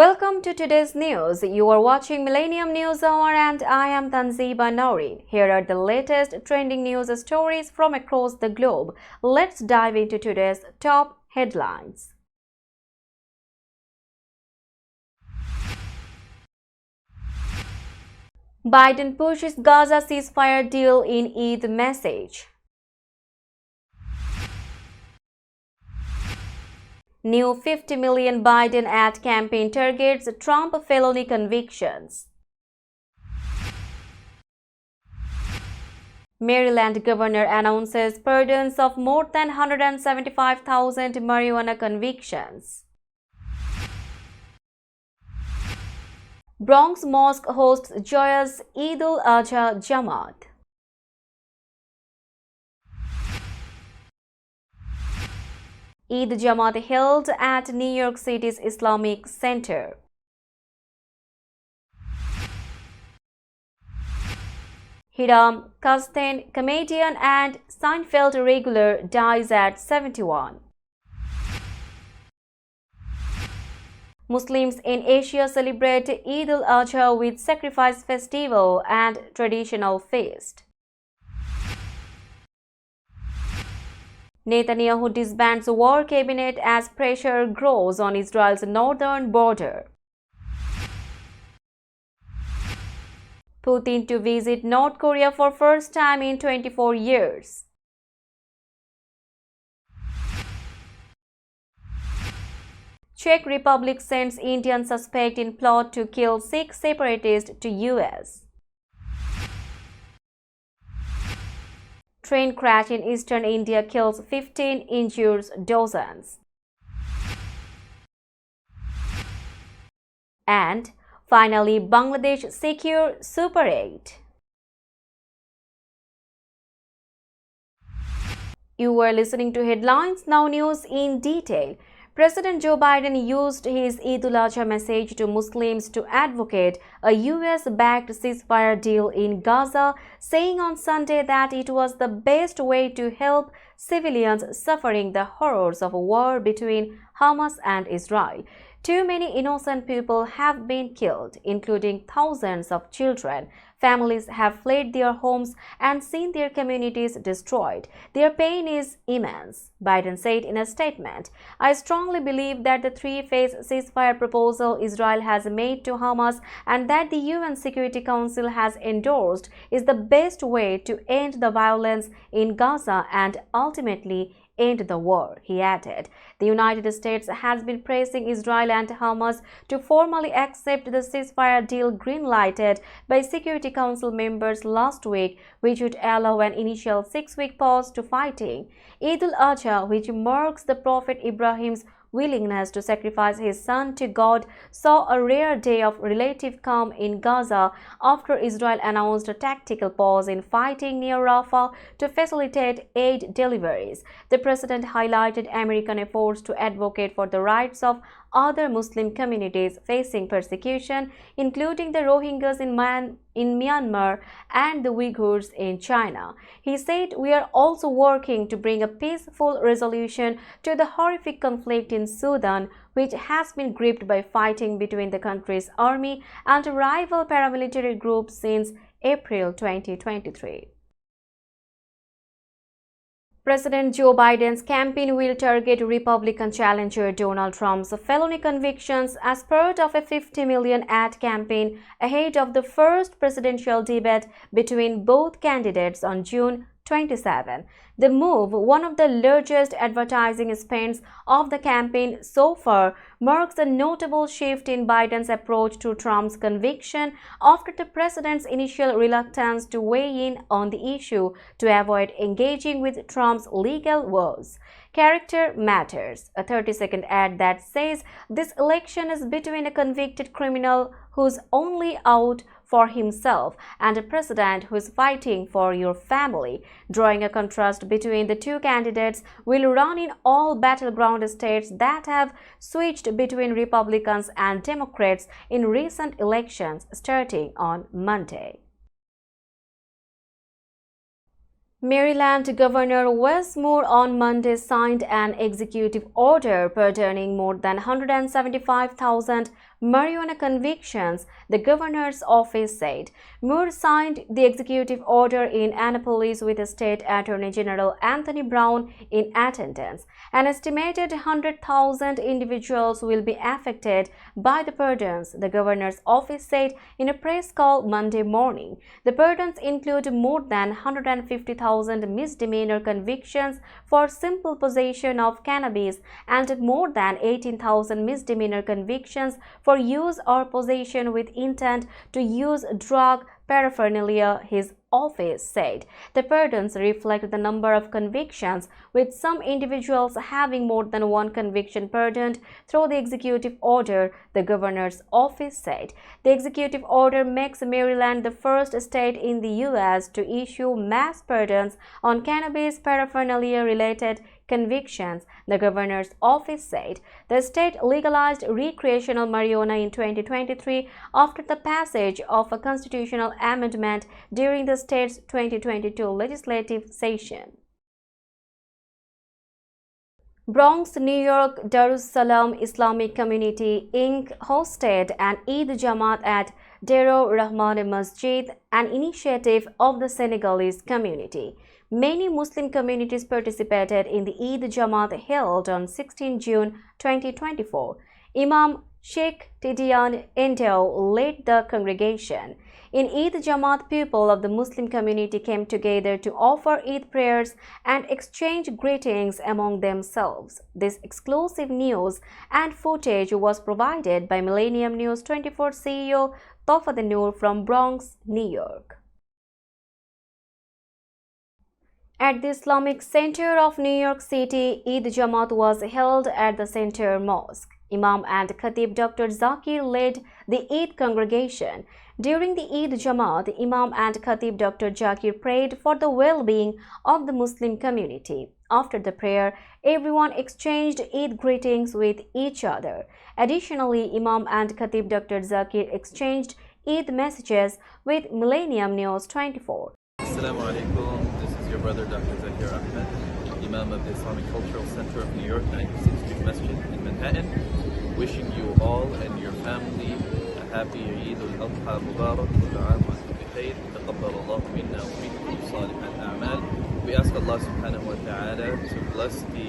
Welcome to today's news. You are watching Millennium News Hour and I am Tanzeeba Noreen. Here are the latest trending news stories from across the globe. Let's dive into today's top headlines. Biden pushes Gaza ceasefire deal in Eid message. New 50 million Biden ad campaign targets Trump felony convictions. Maryland governor announces pardons of more than 175,000 marijuana convictions. Bronx Mosque hosts joyous Eid al-Adha Jamaat. Eid Jamaat held at New York City's Islamic Center. Hiram Kasten, comedian and Seinfeld regular, dies at 71. Muslims in Asia celebrate Eid al-Adha with sacrifice festival and traditional feast. Netanyahu disbands war cabinet as pressure grows on Israel's northern border. Putin to visit North Korea for first time in 24 years. Czech Republic sends Indian suspect in plot to kill Sikh separatists to US. Train crash in eastern India kills 15, injures dozens. And finally, Bangladesh secure Super 8. You were listening to Headlines, now news in detail. President Joe Biden used his Eid al-Adha message to Muslims to advocate a US-backed ceasefire deal in Gaza, saying on Sunday that it was the best way to help civilians suffering the horrors of a war between Hamas and Israel. Too many innocent people have been killed, including thousands of children. Families have fled their homes and seen their communities destroyed. Their pain is immense, Biden said in a statement. I strongly believe that the three-phase ceasefire proposal Israel has made to Hamas and that the UN Security Council has endorsed is the best way to end the violence in Gaza and ultimately end the war, he added. The United States has been pressing Israel and Hamas to formally accept the ceasefire deal green-lighted by Security Council members last week, which would allow an initial 6-week pause to fighting. Eid al-Adha, which marks the Prophet Ibrahim's willingness to sacrifice his son to God, saw a rare day of relative calm in Gaza after Israel announced a tactical pause in fighting near Rafah to facilitate aid deliveries. The president highlighted American efforts to advocate for the rights of other Muslim communities facing persecution, including the Rohingyas in Myanmar and the Uyghurs in China. He said, "We are also working to bring a peaceful resolution to the horrific conflict in Sudan, which has been gripped by fighting between the country's army and a rival paramilitary group since April 2023. President Joe Biden's campaign will target Republican challenger Donald Trump's felony convictions as part of a 50 million ad campaign ahead of the first presidential debate between both candidates on June 27. The move, one of the largest advertising spends of the campaign so far, marks a notable shift in Biden's approach to Trump's conviction after the president's initial reluctance to weigh in on the issue to avoid engaging with Trump's legal woes. Character matters, a 30-second ad that says this election is between a convicted criminal who's only out for himself and a president who is fighting for your family. Drawing a contrast between the two candidates will run in all battleground states that have switched between Republicans and Democrats in recent elections starting on Monday. Maryland Governor Wes Moore on Monday signed an executive order pardoning more than 175,000 marijuana convictions, the governor's office said. Moore signed the executive order in Annapolis with State Attorney General Anthony Brown in attendance. An estimated 100,000 individuals will be affected by the pardons, the governor's office said in a press call Monday morning. The pardons include more than 150,000 misdemeanor convictions for simple possession of cannabis and more than 18,000 misdemeanor convictions for use or possession with intent to use drug paraphernalia, his office said. The pardons reflect the number of convictions, with some individuals having more than one conviction pardoned through the executive order, the governor's office said. The executive order makes Maryland the first state in the U.S. to issue mass pardons on cannabis paraphernalia-related convictions, the governor's office said. The state legalized recreational marijuana in 2023 after the passage of a constitutional amendment during the state's 2022 legislative session. Bronx, New York Darussalam Islamic Community Inc. hosted an Eid Jamaat at Darur Rahman Masjid, an initiative of the Senegalese community. Many Muslim communities participated in the Eid Jamaat held on 16 June 2024. Imam Sheikh Tidiane Endo led the congregation. In Eid Jamaat, people of the Muslim community came together to offer Eid prayers and exchange greetings among themselves. This exclusive news and footage was provided by Millennium News 24 CEO Tofa Noor from Bronx, New York. At the Islamic Center of New York City, Eid Jamaat was held at the Center Mosque. Imam and Khatib Dr. Zakir led the Eid congregation. During the Eid Jamaat, Imam and Khatib Dr. Zakir prayed for the well-being of the Muslim community. After the prayer, everyone exchanged Eid greetings with each other. Additionally, Imam and Khatib Dr. Zakir exchanged Eid messages with Millennium News 24. Assalamu alaikum. This is your brother Dr. Zakir Ahmed, Imam of the Islamic Cultural Center of New York, 96th Street Masjid in Manhattan, wishing you all and your family a happy Eid al-Adha Mubarak, kullu aam wa antum bi khair, taqabbal Allah minna wa minkum salihat a'mal. We ask Allah subhanahu wa ta'ala to bless the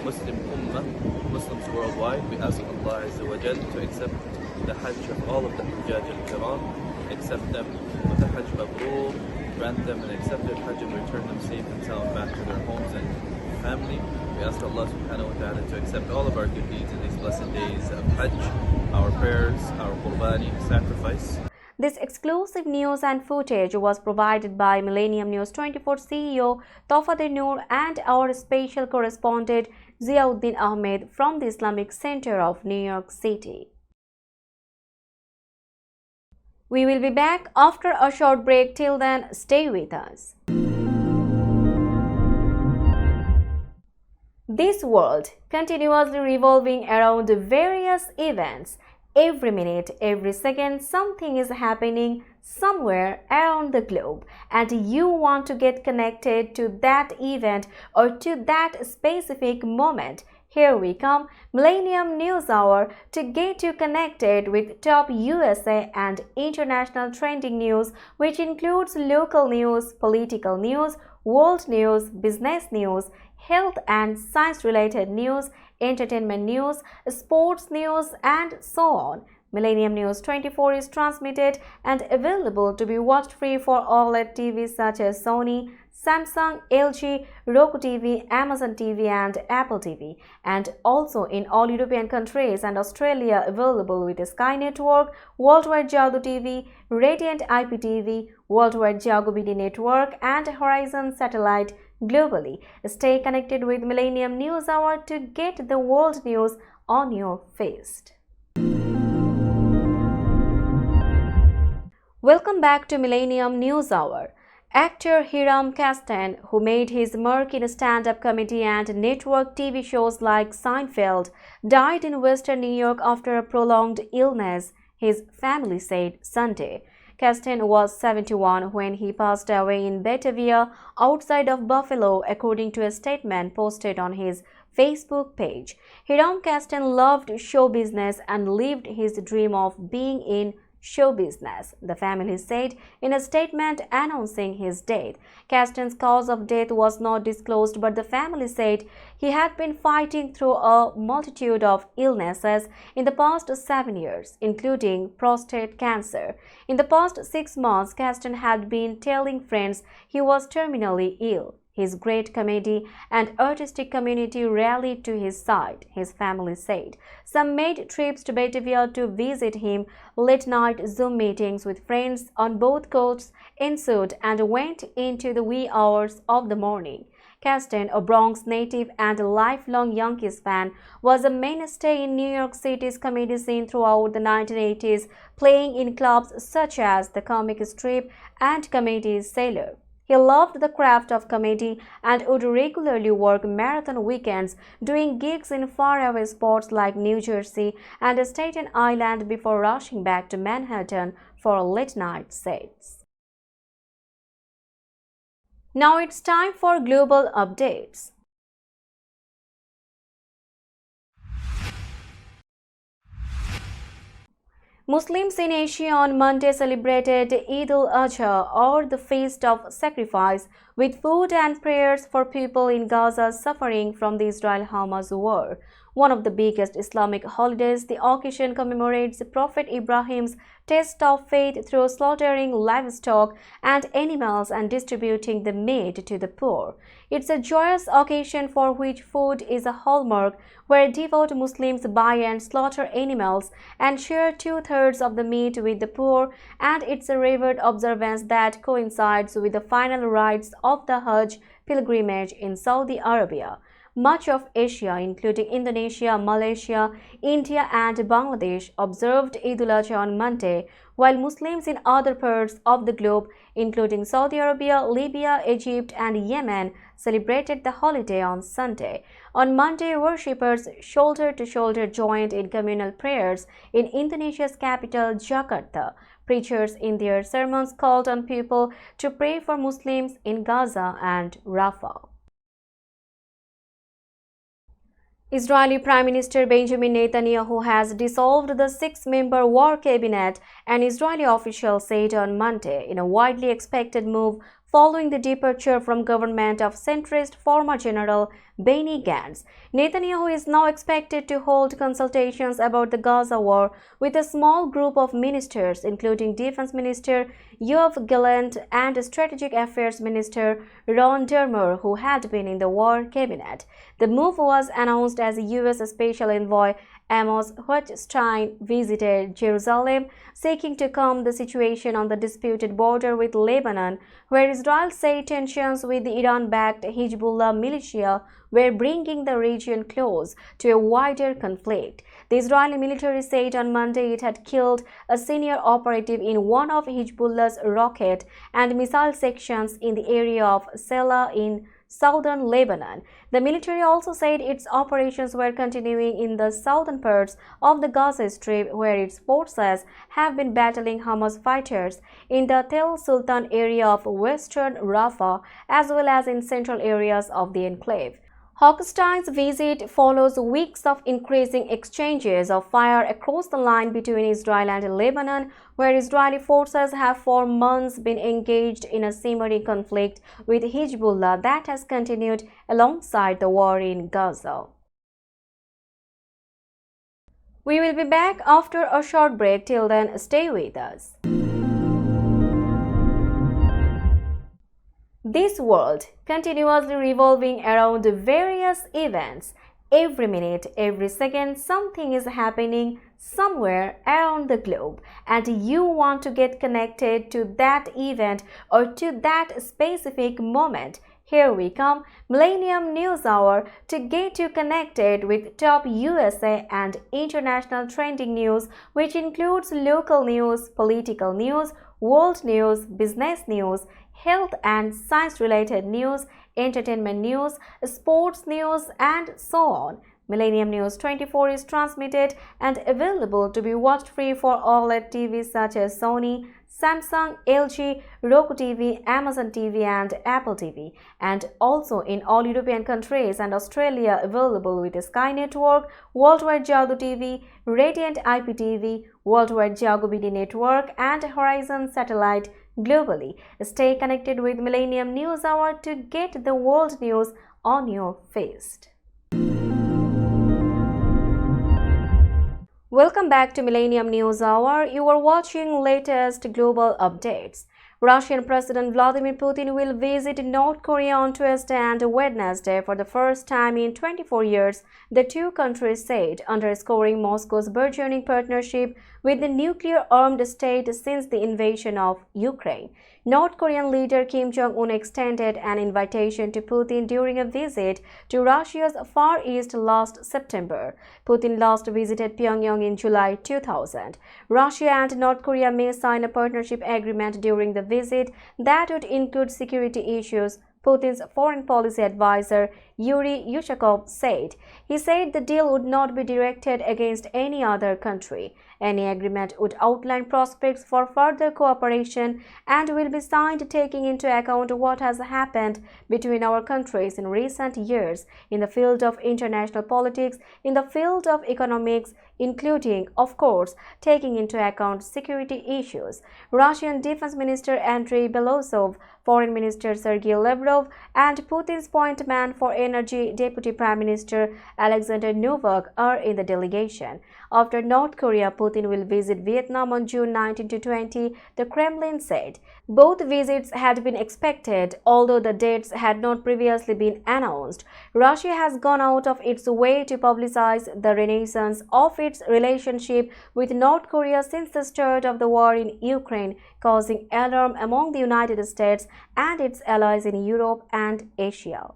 Muslim Ummah, Muslims worldwide. We ask Allah Azza wa Jal to accept the Hajj of all of the Hujjaj al-Kiram, accept them with the Hajj Mabrur, grant them and accept their Hajj and return them safe and sound back to their homes and family. We ask Allah subhanahu wa ta'ala to accept all of our good deeds in these blessed days of Hajj, our prayers, our qurbani, sacrifice. This exclusive news and footage was provided by Millennium News 24 CEO Tofa Noor and our special correspondent Ziauddin Ahmed from the Islamic Center of New York City. We will be back after a short break. Till then, stay with us. This world continuously revolving around various events. Every minute, every second, something is happening somewhere around the globe, and you want to get connected to that event or to that specific moment. Here we come, Millennium News Hour, to get you connected with top USA and international trending news, which includes local news, political news, world news, business news, health and science-related news, entertainment news, sports news, and so on. Millennium News 24 is transmitted and available to be watched free for OLED TVs such as Sony, Samsung, LG, Roku TV, Amazon TV, and Apple TV, and also in all European countries and Australia available with Sky Network, Worldwide Jago TV, Radiant IPTV, Worldwide Jago BD Network, and Horizon Satellite globally. Stay connected with Millennium News Hour to get the world news on your fist. Welcome back to Millennium News Hour. Actor Hiram Kasten, who made his mark in stand-up comedy and network TV shows like Seinfeld, died in Western New York after a prolonged illness, his family said Sunday. Kasten was 71 when he passed away in Batavia, outside of Buffalo, according to a statement posted on his Facebook page. Hiram Kasten loved show business and lived his dream of being in show business, the family said in a statement announcing his death. Kasten's cause of death was not disclosed, but the family said he had been fighting through a multitude of illnesses in the past 7 years, including prostate cancer. In the past 6 months, Kasten had been telling friends he was terminally ill. His great comedy and artistic community rallied to his side, his family said. Some made trips to Batavia to visit him. Late-night Zoom meetings with friends on both coasts ensued and went into the wee hours of the morning. Kasten, a Bronx native and a lifelong Yankees fan, was a mainstay in New York City's comedy scene throughout the 1980s, playing in clubs such as the Comic Strip and Comedy Cellar. He loved the craft of comedy and would regularly work marathon weekends, doing gigs in faraway spots like New Jersey and Staten Island before rushing back to Manhattan for late-night sets. Now it's time for global updates. Muslims in Asia on Monday celebrated Eid al-Adha, or the Feast of Sacrifice, with food and prayers for people in Gaza suffering from the Israel-Hamas war. One of the biggest Islamic holidays, the occasion commemorates Prophet Ibrahim's test of faith through slaughtering livestock and animals and distributing the meat to the poor. It's a joyous occasion for which food is a hallmark, where devout Muslims buy and slaughter animals and share 2/3 of the meat with the poor, and it's a revered observance that coincides with the final rites of the Hajj pilgrimage in Saudi Arabia. Much of Asia, including Indonesia, Malaysia, India and Bangladesh, observed Eid al-Adha on Monday, while Muslims in other parts of the globe, including Saudi Arabia, Libya, Egypt and Yemen, celebrated the holiday on Sunday. On Monday, worshippers shoulder to shoulder joined in communal prayers in Indonesia's capital, Jakarta. Preachers in their sermons called on people to pray for Muslims in Gaza and Rafah. Israeli Prime Minister Benjamin Netanyahu has dissolved the 6-member war cabinet, an Israeli official said on Monday, in a widely expected move following the departure from government of centrist former General Benny Gantz. Netanyahu is now expected to hold consultations about the Gaza war with a small group of ministers, including Defense Minister Yoav Gallant and Strategic Affairs Minister Ron Dermer, who had been in the war cabinet. The move was announced as U.S. Special Envoy Amos Hochstein visited Jerusalem, seeking to calm the situation on the disputed border with Lebanon, where Israel said tensions with the Iran-backed Hezbollah militia were bringing the region close to a wider conflict. The Israeli military said on Monday it had killed a senior operative in one of Hezbollah's rocket and missile sections in the area of Sela in southern Lebanon. The military also said its operations were continuing in the southern parts of the Gaza Strip, where its forces have been battling Hamas fighters in the Tel Sultan area of western Rafah, as well as in central areas of the enclave. Hochstein's visit follows weeks of increasing exchanges of fire across the line between Israel and Lebanon, where Israeli forces have for months been engaged in a simmering conflict with Hezbollah that has continued alongside the war in Gaza. We will be back after a short break. Till then, stay with us. This world continuously revolving around various events. Every minute, every second, something is happening somewhere around the globe, and you want to get connected to that event or to that specific moment. Here we come, Millennium News Hour, to get you connected with top USA and international trending news, which includes local news, political news, world news, business news, health and science-related news, entertainment news, sports news, and so on. Millennium News 24 is transmitted and available to be watched free for OLED TVs such as Sony, Samsung, LG, Roku TV, Amazon TV and Apple TV, and also in all European countries and Australia available with Sky Network, Worldwide Jago TV, Radiant IPTV, Worldwide Jago BD Network and Horizon Satellite globally. Stay connected with Millennium News Hour to get the world news on your feed. Welcome back to Millennium News Hour. You are watching latest global updates. Russian President Vladimir Putin will visit North Korea on Tuesday and Wednesday for the first time in 24 years, the two countries said, underscoring Moscow's burgeoning partnership with the nuclear-armed state since the invasion of Ukraine. North Korean leader Kim Jong-un extended an invitation to Putin during a visit to Russia's Far East last September. Putin last visited Pyongyang in July 2000. Russia and North Korea may sign a partnership agreement during the visit that would include security issues, Putin's foreign policy advisor Yuri Yushakov said. He said the deal would not be directed against any other country. Any agreement would outline prospects for further cooperation and will be signed taking into account what has happened between our countries in recent years in the field of international politics, in the field of economics, including, of course, taking into account security issues. Russian Defense Minister Andrei Belosov, Foreign Minister Sergei Lavrov, and Putin's point man for energy, Deputy Prime Minister Alexander Novak are in the delegation. After North Korea, Putin will visit Vietnam on June 19 to 20, the Kremlin said. Both visits had been expected, although the dates had not previously been announced. Russia has gone out of its way to publicize the renaissance of its relationship with North Korea since the start of the war in Ukraine, causing alarm among the United States and its allies in Europe and Asia.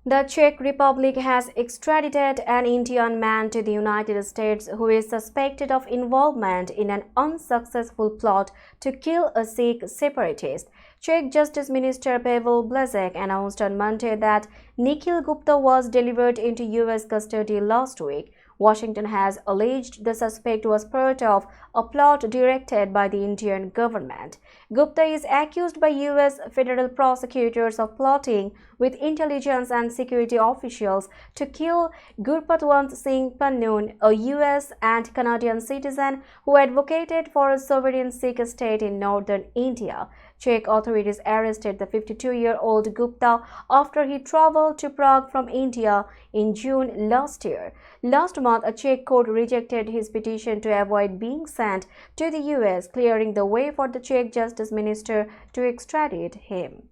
The Czech Republic has extradited an Indian man to the United States who is suspected of involvement in an unsuccessful plot to kill a Sikh separatist. Czech Justice Minister Pavel Blazek announced on Monday that Nikhil Gupta was delivered into U.S. custody last week. Washington has alleged the suspect was part of a plot directed by the Indian government. Gupta is accused by U.S. federal prosecutors of plotting with intelligence and security officials to kill Gurpatwant Singh Pannu, a U.S. and Canadian citizen who advocated for a sovereign Sikh state in northern India. Czech authorities arrested the 52-year-old Gupta after he traveled to Prague from India in June last year. Last month, a Czech court rejected his petition to avoid being sent to the U.S., clearing the way for the Czech Justice Minister to extradite him.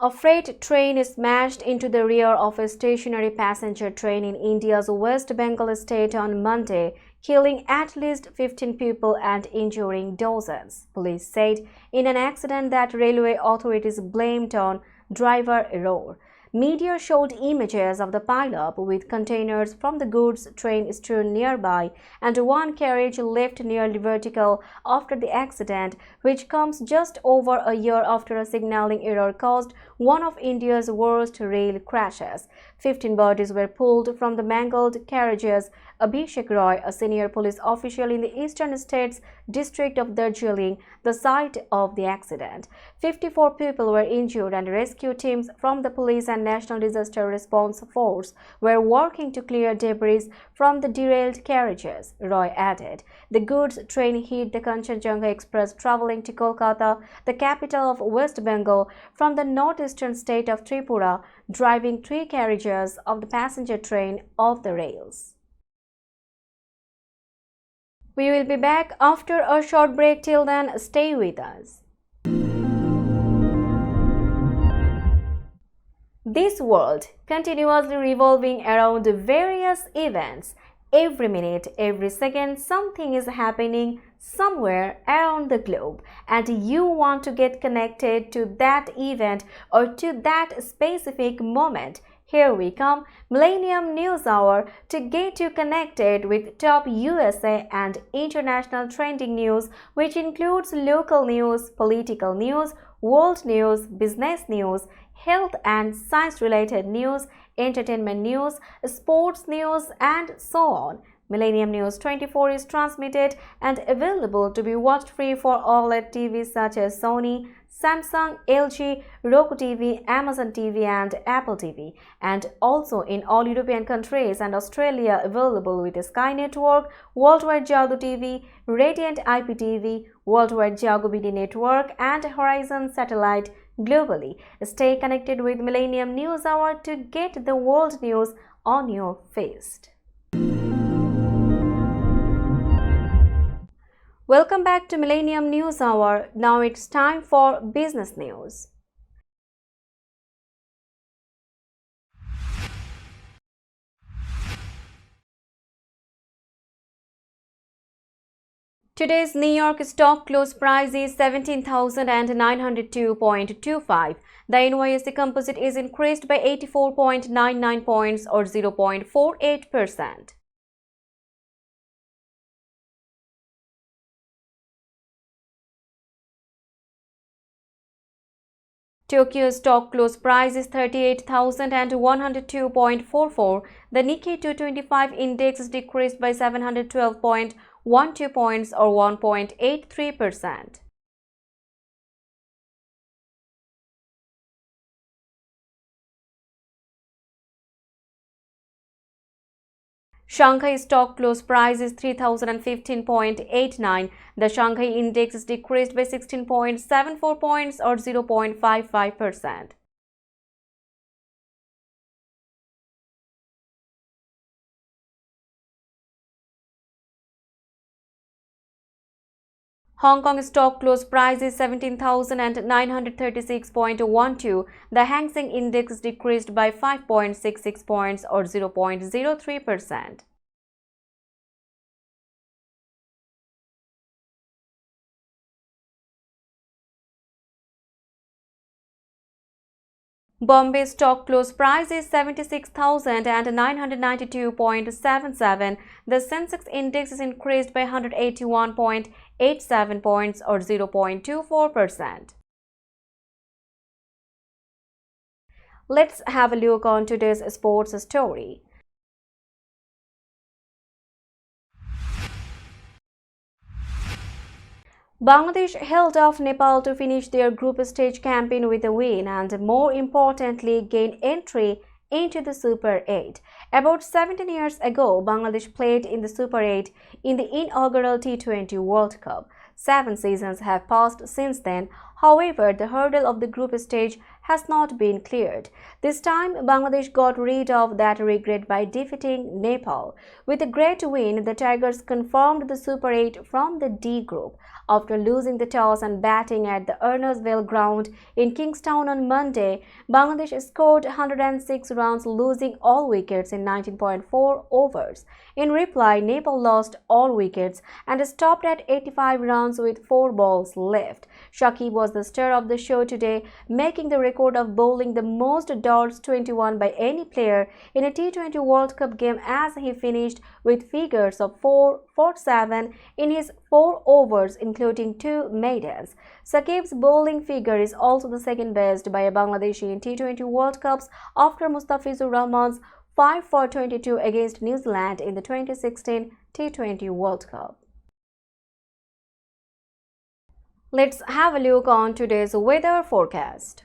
A freight train smashed into the rear of a stationary passenger train in India's West Bengal state on Monday, killing at least 15 people and injuring dozens, police said in an accident that railway authorities blamed on driver error. Media showed images of the pileup with containers from the goods train strewn nearby and one carriage left nearly vertical after the accident, which comes just over a year after a signaling error caused one of India's worst rail crashes. 15 bodies were pulled from the mangled carriages. Abhishek Roy, a senior police official in the eastern states district of Darjeeling, the site of the accident. 54 people were injured and rescue teams from the police and National Disaster Response Force were working to clear debris from the derailed carriages, Roy added. The goods train hit the Kanchenjunga Express traveling to Kolkata, the capital of West Bengal, from the northeastern state of Tripura, driving 3 carriages of the passenger train off the rails. We will be back after a short break. Till then, stay with us. This world continuously revolving around various events. Every minute, every second, something is happening somewhere around the globe, and you want to get connected to that event or to that specific moment. Here we come, Millennium News Hour, to get you connected with top USA and international trending news, which includes local news, political news, world news, business news, health and science-related news, entertainment news, sports news, and so on. Millennium News 24 is transmitted and available to be watched free for OLED TVs such as Sony, Samsung, LG, Roku TV, Amazon TV and Apple TV, and also in all European countries and Australia available with Sky Network, Worldwide Jago TV, Radiant IPTV, Worldwide Jago BD Network and Horizon Satellite globally. Stay connected with Millennium News Hour to get the world news on your feed. Welcome back to Millennium News Hour. Now it's time for business news. Today's New York stock close price is 17,902.25. The NYSE Composite is increased by 84.99 points or 0.48%. Tokyo stock close price is 38,102.44. The Nikkei 225 index is decreased by 712.12 points or 1.83%. Shanghai stock close price is 3,015.89. The Shanghai index is decreased by 16.74 points or 0.55%. Hong Kong stock close price is 17,936.12. The Hang Seng index decreased by 5.66 points or 0.03%. Bombay stock close price is 76,992.77. The Sensex index is increased by 181.87 points or 0.24%. Let's have a look on today's sports story. Bangladesh held off Nepal to finish their group stage campaign with a win and, more importantly, gain entry into the Super 8. About 17 years ago, Bangladesh played in the Super 8 in the inaugural T20 World Cup. 7 seasons have passed since then. However, the hurdle of the group stage has not been cleared. This time, Bangladesh got rid of that regret by defeating Nepal. With a great win, the Tigers confirmed the Super 8 from the D group. After losing the toss and batting at the Arnarsville ground in Kingstown on Monday, Bangladesh scored 106 runs, losing all wickets in 19.4 overs. In reply, Nepal lost all wickets and stopped at 85 runs with 4 balls left. Shakib was the star of the show today, making the record of bowling the most darts 21 by any player in a T20 World Cup game as he finished with figures of 4-7 in his 4 overs, including 2 maidens. Shakib's bowling figure is also the second best by a Bangladeshi in T20 World Cups after Mustafizur Rahman's 5 for 22 against New Zealand in the 2016 T20 World Cup. Let's have a look on today's weather forecast.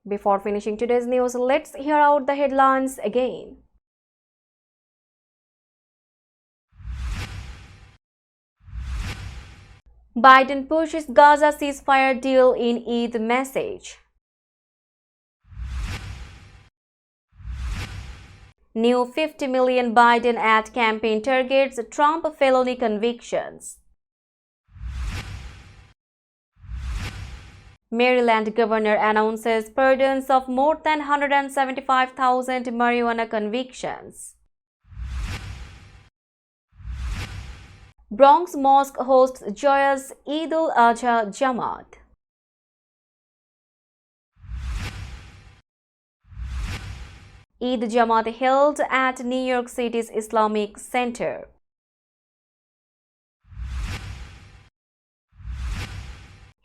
Before finishing today's news, let's hear out the headlines again. Biden pushes Gaza ceasefire deal in Eid message. New 50 million Biden ad campaign targets Trump felony convictions. Maryland governor announces pardons of more than 175,000 marijuana convictions. Bronx Mosque hosts joyous Eid al-Adha Jamaat. Eid Jamaat held at New York City's Islamic Center.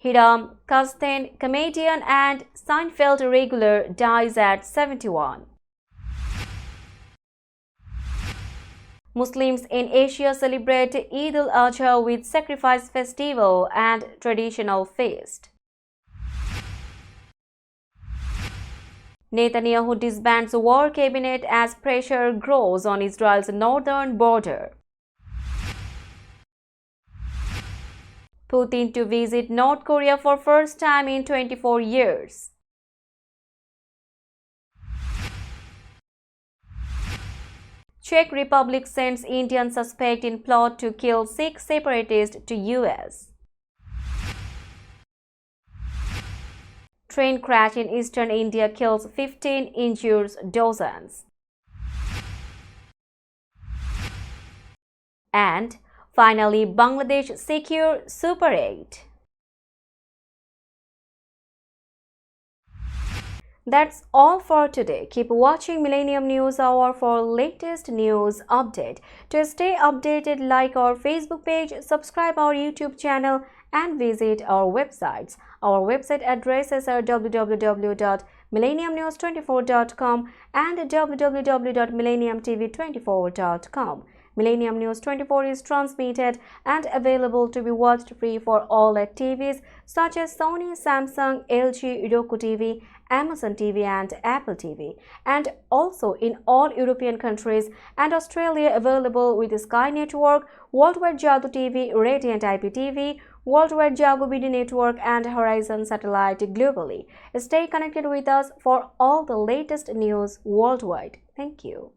Hiram Kasten, comedian and Seinfeld regular, dies at 71. Muslims in Asia celebrate Eid al-Adha with sacrifice festival and traditional feast. Netanyahu disbands war cabinet as pressure grows on Israel's northern border. Putin to visit North Korea for first time in 24 years. Czech Republic sends Indian suspect in plot to kill Sikh separatists to US. Train crash in eastern India kills 15, injures dozens. And finally, Bangladesh secure Super 8. That's all for today. Keep watching Millennium News Hour for latest news update. To stay updated, like our Facebook page, subscribe our YouTube channel and visit our websites. Our website addresses are www.millenniumnews24.com and www.millenniumtv24.com. Millennium News 24 is transmitted and available to be watched free for all TVs such as Sony, Samsung, LG, Roku TV, Amazon TV and Apple TV, and also in all European countries and Australia, available with Sky Network, Worldwide Jadoo TV, Radiant IPTV, Worldwide Jago BD Network and Horizon Satellite globally. Stay connected with us for all the latest news worldwide. Thank you.